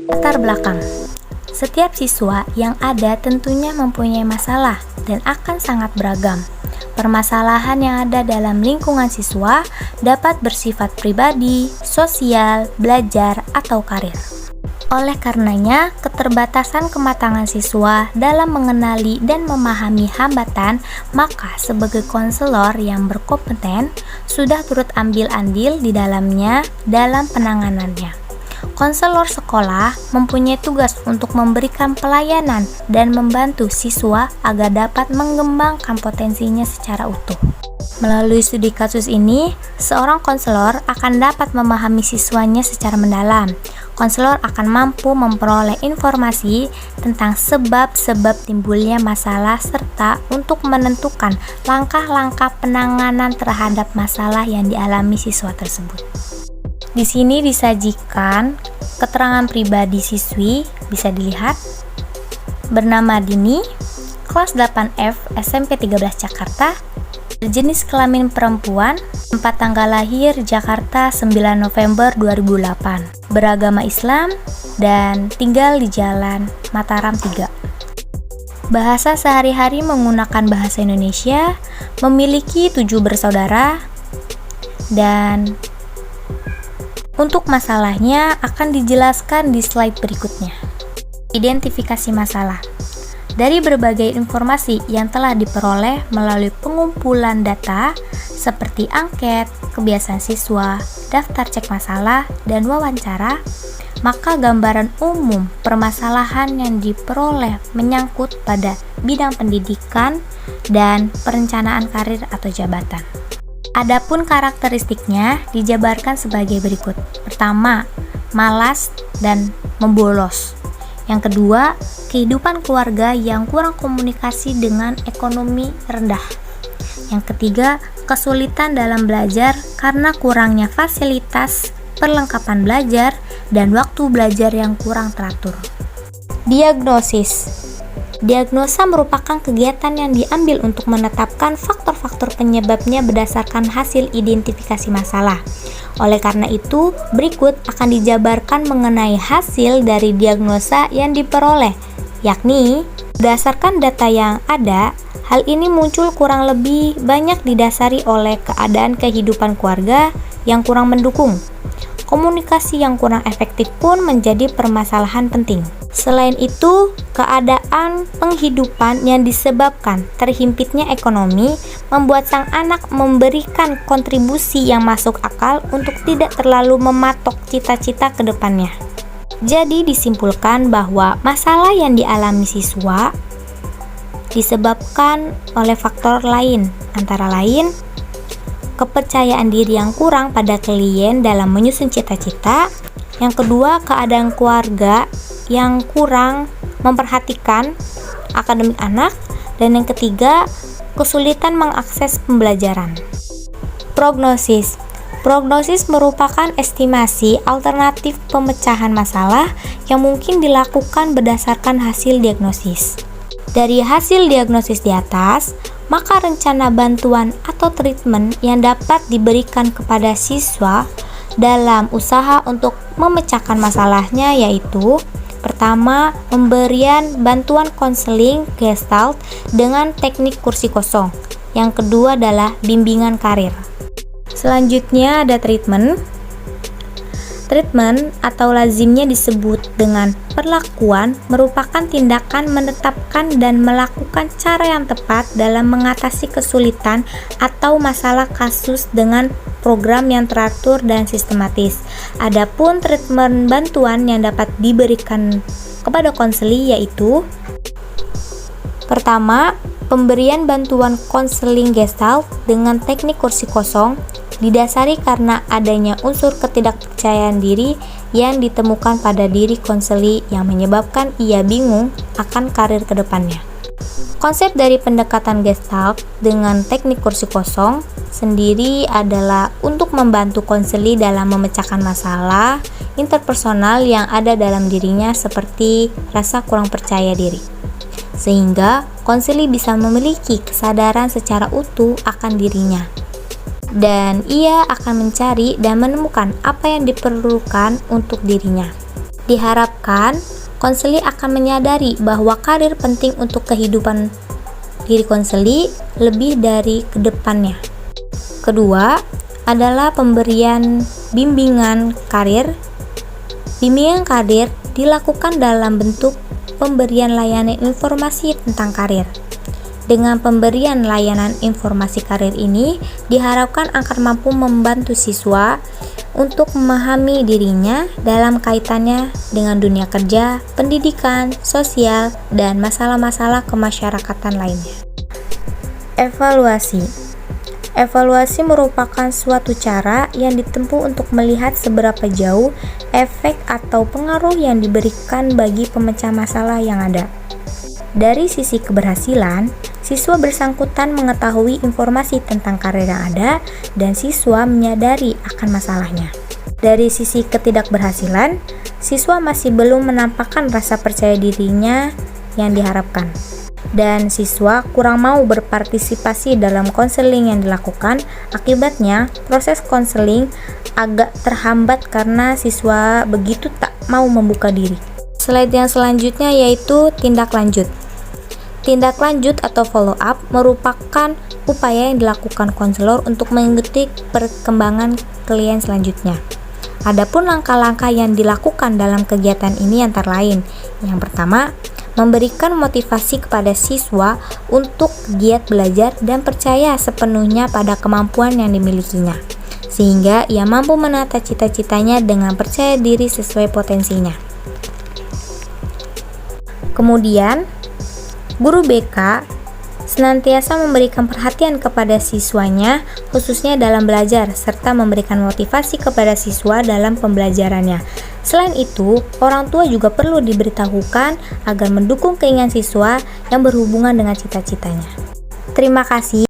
Latar belakang. Setiap siswa yang ada tentunya mempunyai masalah dan akan sangat beragam. Permasalahan yang ada dalam lingkungan siswa dapat bersifat pribadi, sosial, belajar, atau karir. Oleh karenanya, keterbatasan kematangan siswa dalam mengenali dan memahami hambatan, maka sebagai konselor yang berkompeten sudah turut ambil andil di dalamnya dalam penanganannya. Konselor sekolah mempunyai tugas untuk memberikan pelayanan dan membantu siswa agar dapat mengembangkan potensinya secara utuh. Melalui studi kasus ini, seorang konselor akan dapat memahami siswanya secara mendalam. Konselor akan mampu memperoleh informasi tentang sebab-sebab timbulnya masalah serta untuk menentukan langkah-langkah penanganan terhadap masalah yang dialami siswa tersebut. Di sini disajikan keterangan pribadi siswi, bisa dilihat. Bernama Dini, kelas 8F, SMP 13 Jakarta, berjenis kelamin perempuan, tempat tanggal lahir Jakarta 9 November 2008, beragama Islam, dan tinggal di Jalan Mataram 3. Bahasa sehari-hari menggunakan bahasa Indonesia, memiliki 7 bersaudara, dan untuk masalahnya akan dijelaskan di slide berikutnya. Identifikasi masalah. Dari berbagai informasi yang telah diperoleh melalui pengumpulan data seperti angket, kebiasaan siswa, daftar cek masalah, dan wawancara, maka gambaran umum permasalahan yang diperoleh menyangkut pada bidang pendidikan dan perencanaan karir atau jabatan. Adapun karakteristiknya dijabarkan sebagai berikut. Pertama, malas dan membolos. Yang kedua, kehidupan keluarga yang kurang komunikasi dengan ekonomi rendah. Yang ketiga, kesulitan dalam belajar karena kurangnya fasilitas, perlengkapan belajar, dan waktu belajar yang kurang teratur. Diagnosis. Diagnosa merupakan kegiatan yang diambil untuk menetapkan faktor-faktor penyebabnya berdasarkan hasil identifikasi masalah. Oleh karena itu, berikut akan dijabarkan mengenai hasil dari diagnosa yang diperoleh, yakni berdasarkan data yang ada, hal ini muncul kurang lebih banyak didasari oleh keadaan kehidupan keluarga yang kurang mendukung. Komunikasi yang kurang efektif pun menjadi permasalahan penting. Selain itu, keadaan penghidupan yang disebabkan terhimpitnya ekonomi membuat sang anak memberikan kontribusi yang masuk akal untuk tidak terlalu mematok cita-cita ke depannya. Jadi disimpulkan bahwa masalah yang dialami siswa disebabkan oleh faktor lain, antara lain kepercayaan diri yang kurang pada klien dalam menyusun cita-cita. Yang kedua, keadaan keluarga yang kurang memperhatikan akademik anak. Dan yang ketiga, kesulitan mengakses pembelajaran. Prognosis. Prognosis merupakan estimasi alternatif pemecahan masalah yang mungkin dilakukan berdasarkan hasil diagnosis. Dari hasil diagnosis di atas, maka rencana bantuan atau treatment yang dapat diberikan kepada siswa dalam usaha untuk memecahkan masalahnya yaitu: pertama, pemberian bantuan konseling Gestalt dengan teknik kursi kosong. Yang kedua adalah bimbingan karir. Selanjutnya ada treatment. Treatment atau lazimnya disebut dengan perlakuan merupakan tindakan menetapkan dan melakukan cara yang tepat dalam mengatasi kesulitan atau masalah kasus dengan program yang teratur dan sistematis. Adapun treatment bantuan yang dapat diberikan kepada konseli yaitu: pertama, pemberian bantuan konseling Gestalt dengan teknik kursi kosong didasari karena adanya unsur ketidakpercayaan diri yang ditemukan pada diri konseli yang menyebabkan ia bingung akan karir kedepannya. Konsep dari pendekatan Gestalt dengan teknik kursi kosong sendiri adalah untuk membantu konseli dalam memecahkan masalah interpersonal yang ada dalam dirinya seperti rasa kurang percaya diri, sehingga konseli bisa memiliki kesadaran secara utuh akan dirinya. Dan ia akan mencari dan menemukan apa yang diperlukan untuk dirinya. Diharapkan, konseli akan menyadari bahwa karir penting untuk kehidupan diri konseli lebih dari kedepannya. Kedua, adalah pemberian bimbingan karir. Bimbingan karir dilakukan dalam bentuk pemberian layanan informasi tentang karir. Dengan pemberian layanan informasi karir ini, diharapkan akan mampu membantu siswa untuk memahami dirinya dalam kaitannya dengan dunia kerja, pendidikan, sosial, dan masalah-masalah kemasyarakatan lainnya. Evaluasi. Evaluasi merupakan suatu cara yang ditempuh untuk melihat seberapa jauh efek atau pengaruh yang diberikan bagi pemecah masalah yang ada. Dari sisi keberhasilan, siswa bersangkutan mengetahui informasi tentang karir yang ada dan siswa menyadari akan masalahnya. Dari sisi ketidakberhasilan, siswa masih belum menampakkan rasa percaya dirinya yang diharapkan. Dan siswa kurang mau berpartisipasi dalam konseling yang dilakukan. Akibatnya, proses konseling agak terhambat karena siswa begitu tak mau membuka diri. Slide yang selanjutnya yaitu tindak lanjut. Tindak lanjut atau follow up merupakan upaya yang dilakukan konselor untuk mengikuti perkembangan klien selanjutnya. Adapun langkah-langkah yang dilakukan dalam kegiatan ini antara lain: yang pertama, memberikan motivasi kepada siswa untuk giat belajar dan percaya sepenuhnya pada kemampuan yang dimilikinya, sehingga ia mampu menata cita-citanya dengan percaya diri sesuai potensinya. Kemudian, guru BK senantiasa memberikan perhatian kepada siswanya, khususnya dalam belajar, serta memberikan motivasi kepada siswa dalam pembelajarannya. Selain itu, orang tua juga perlu diberitahukan agar mendukung keinginan siswa yang berhubungan dengan cita-citanya. Terima kasih.